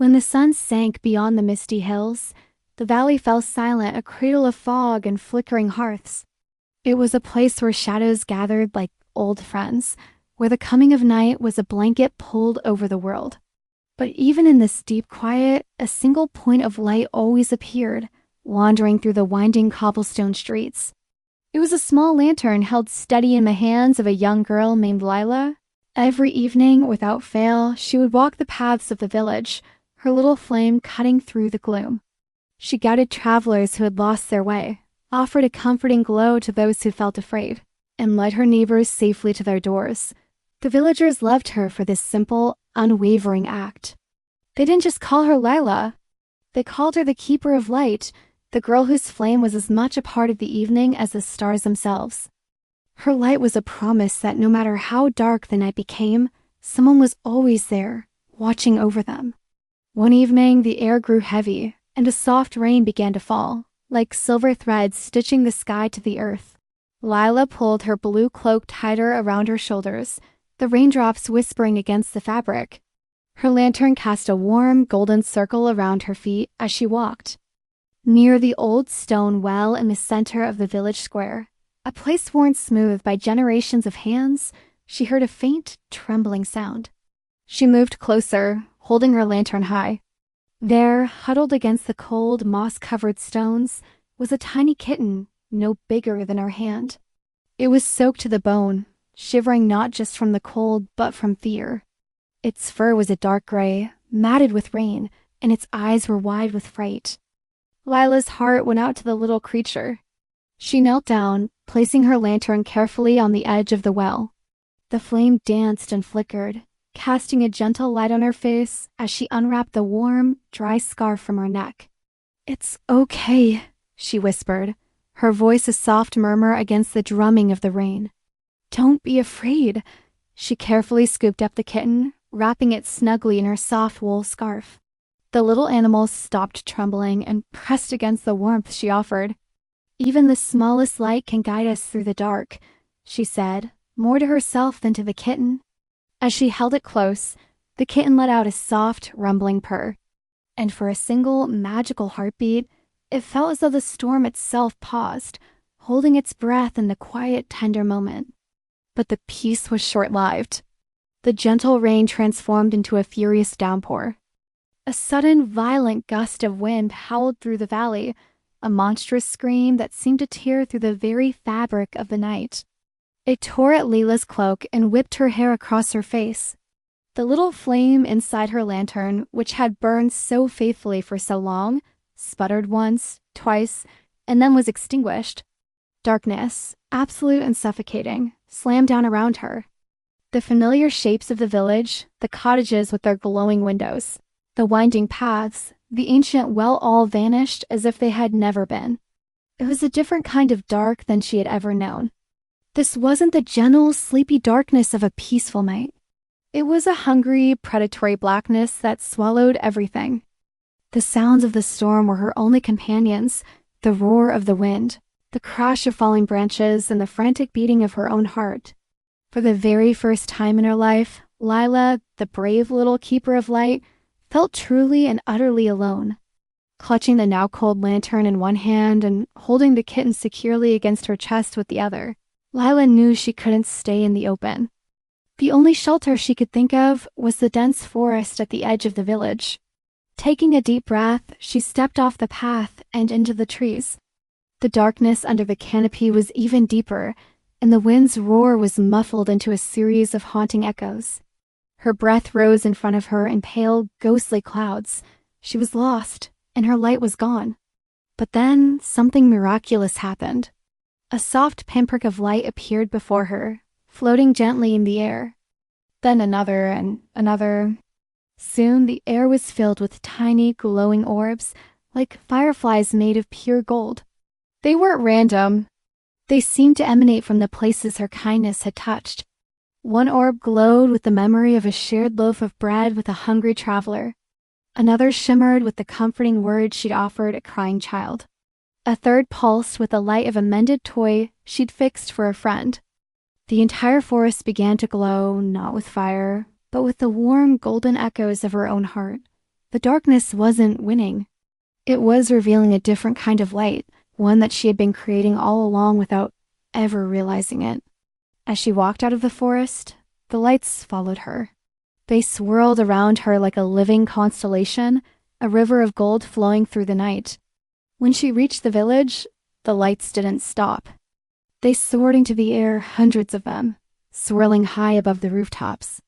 When the sun sank beyond the misty hills, the valley fell silent, a cradle of fog and flickering hearths. It was a place where shadows gathered like old friends, where the coming of night was a blanket pulled over the world. But even in this deep quiet, a single point of light always appeared, wandering through the winding cobblestone streets. It was a small lantern held steady in the hands of a young girl named Lila. Every evening, without fail, she would walk the paths of the village, her little flame cutting through the gloom. She guided travelers who had lost their way, offered a comforting glow to those who felt afraid, and led her neighbors safely to their doors. The villagers loved her for this simple, unwavering act. They didn't just call her Lila. They called her the Keeper of Light, the girl whose flame was as much a part of the evening as the stars themselves. Her light was a promise that no matter how dark the night became, someone was always there, watching over them. One evening, the air grew heavy, and a soft rain began to fall, like silver threads stitching the sky to the earth. Lila pulled her blue cloak tighter around her shoulders, the raindrops whispering against the fabric. Her lantern cast a warm, golden circle around her feet as she walked. Near the old stone well in the center of the village square, a place worn smooth by generations of hands, she heard a faint, trembling sound. She moved closer, holding her lantern high. There, huddled against the cold, moss-covered stones, was a tiny kitten, no bigger than her hand. It was soaked to the bone, shivering not just from the cold, but from fear. Its fur was a dark gray, matted with rain, and its eyes were wide with fright. Lila's heart went out to the little creature. She knelt down, placing her lantern carefully on the edge of the well. The flame danced and flickered, casting a gentle light on her face as she unwrapped the warm, dry scarf from her neck. "It's okay," she whispered, her voice a soft murmur against the drumming of the rain. "Don't be afraid." She carefully scooped up the kitten, wrapping it snugly in her soft wool scarf. The little animal stopped trembling and pressed against the warmth she offered. "Even the smallest light can guide us through the dark," she said, more to herself than to the kitten. As she held it close, the kitten let out a soft, rumbling purr. And for a single, magical heartbeat, it felt as though the storm itself paused, holding its breath in the quiet, tender moment. But the peace was short-lived. The gentle rain transformed into a furious downpour. A sudden, violent gust of wind howled through the valley, a monstrous scream that seemed to tear through the very fabric of the night. It tore at Lila's cloak and whipped her hair across her face. The little flame inside her lantern, which had burned so faithfully for so long, sputtered once, twice, and then was extinguished. Darkness, absolute and suffocating, slammed down around her. The familiar shapes of the village, the cottages with their glowing windows, the winding paths, the ancient well all vanished as if they had never been. It was a different kind of dark than she had ever known. This wasn't the gentle, sleepy darkness of a peaceful night. It was a hungry, predatory blackness that swallowed everything. The sounds of the storm were her only companions, the roar of the wind, the crash of falling branches, and the frantic beating of her own heart. For the very first time in her life, Lila, the brave little keeper of light, felt truly and utterly alone. Clutching the now cold lantern in one hand and holding the kitten securely against her chest with the other, Lila knew she couldn't stay in the open. The only shelter she could think of was the dense forest at the edge of the village. Taking a deep breath, she stepped off the path and into the trees. The darkness under the canopy was even deeper, and the wind's roar was muffled into a series of haunting echoes. Her breath rose in front of her in pale, ghostly clouds. She was lost, and her light was gone. But then something miraculous happened. A soft pinprick of light appeared before her, floating gently in the air. Then another and another. Soon the air was filled with tiny, glowing orbs, like fireflies made of pure gold. They weren't random. They seemed to emanate from the places her kindness had touched. One orb glowed with the memory of a shared loaf of bread with a hungry traveler. Another shimmered with the comforting words she'd offered a crying child. A third pulsed with the light of a mended toy she'd fixed for a friend. The entire forest began to glow, not with fire, but with the warm, golden echoes of her own heart, The darkness wasn't winning. It was revealing a different kind of light, one that she had been creating all along without ever realizing it. As she walked out of the forest, the lights followed her. They swirled around her like a living constellation, a river of gold flowing through the night. When she reached the village, the lights didn't stop. They soared into the air, hundreds of them, swirling high above the rooftops.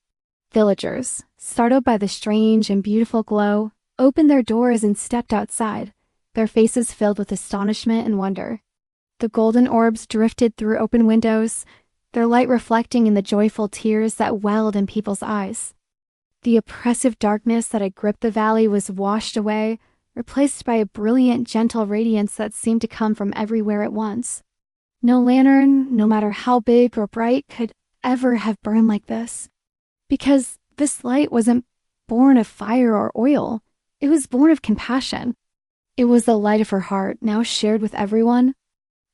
Villagers, startled by the strange and beautiful glow, opened their doors and stepped outside, their faces filled with astonishment and wonder. The golden orbs drifted through open windows, their light reflecting in the joyful tears that welled in people's eyes. The oppressive darkness that had gripped the valley was washed away, replaced by a brilliant, gentle radiance that seemed to come from everywhere at once. No lantern, no matter how big or bright, could ever have burned like this. Because this light wasn't born of fire or oil. It was born of compassion. It was the light of her heart, now shared with everyone.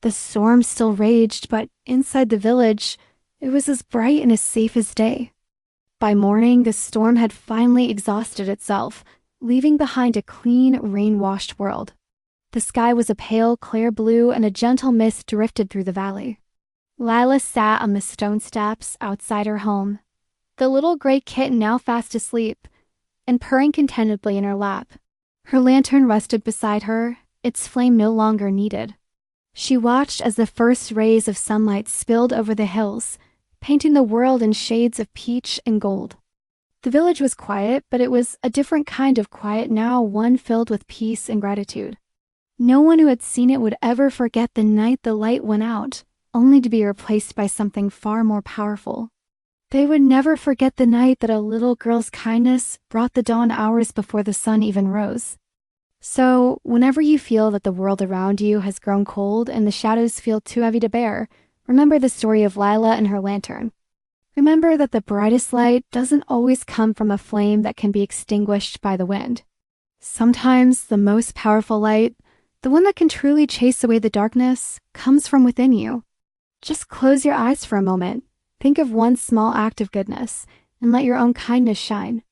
The storm still raged, but inside the village, it was as bright and as safe as day. By morning, the storm had finally exhausted itself, leaving behind a clean, rain-washed world. The sky was a pale, clear blue, and a gentle mist drifted through the valley. Lila sat on the stone steps outside her home, the little gray kitten now fast asleep, and purring contentedly in her lap. Her lantern rested beside her, its flame no longer needed. She watched as the first rays of sunlight spilled over the hills, painting the world in shades of peach and gold. The village was quiet, but it was a different kind of quiet now, one filled with peace and gratitude. No one who had seen it would ever forget the night the light went out, only to be replaced by something far more powerful. They would never forget the night that a little girl's kindness brought the dawn hours before the sun even rose. So, whenever you feel that the world around you has grown cold and the shadows feel too heavy to bear, remember the story of Lila and her lantern. Remember that the brightest light doesn't always come from a flame that can be extinguished by the wind. Sometimes the most powerful light, the one that can truly chase away the darkness, comes from within you. Just close your eyes for a moment, think of one small act of goodness, and let your own kindness shine.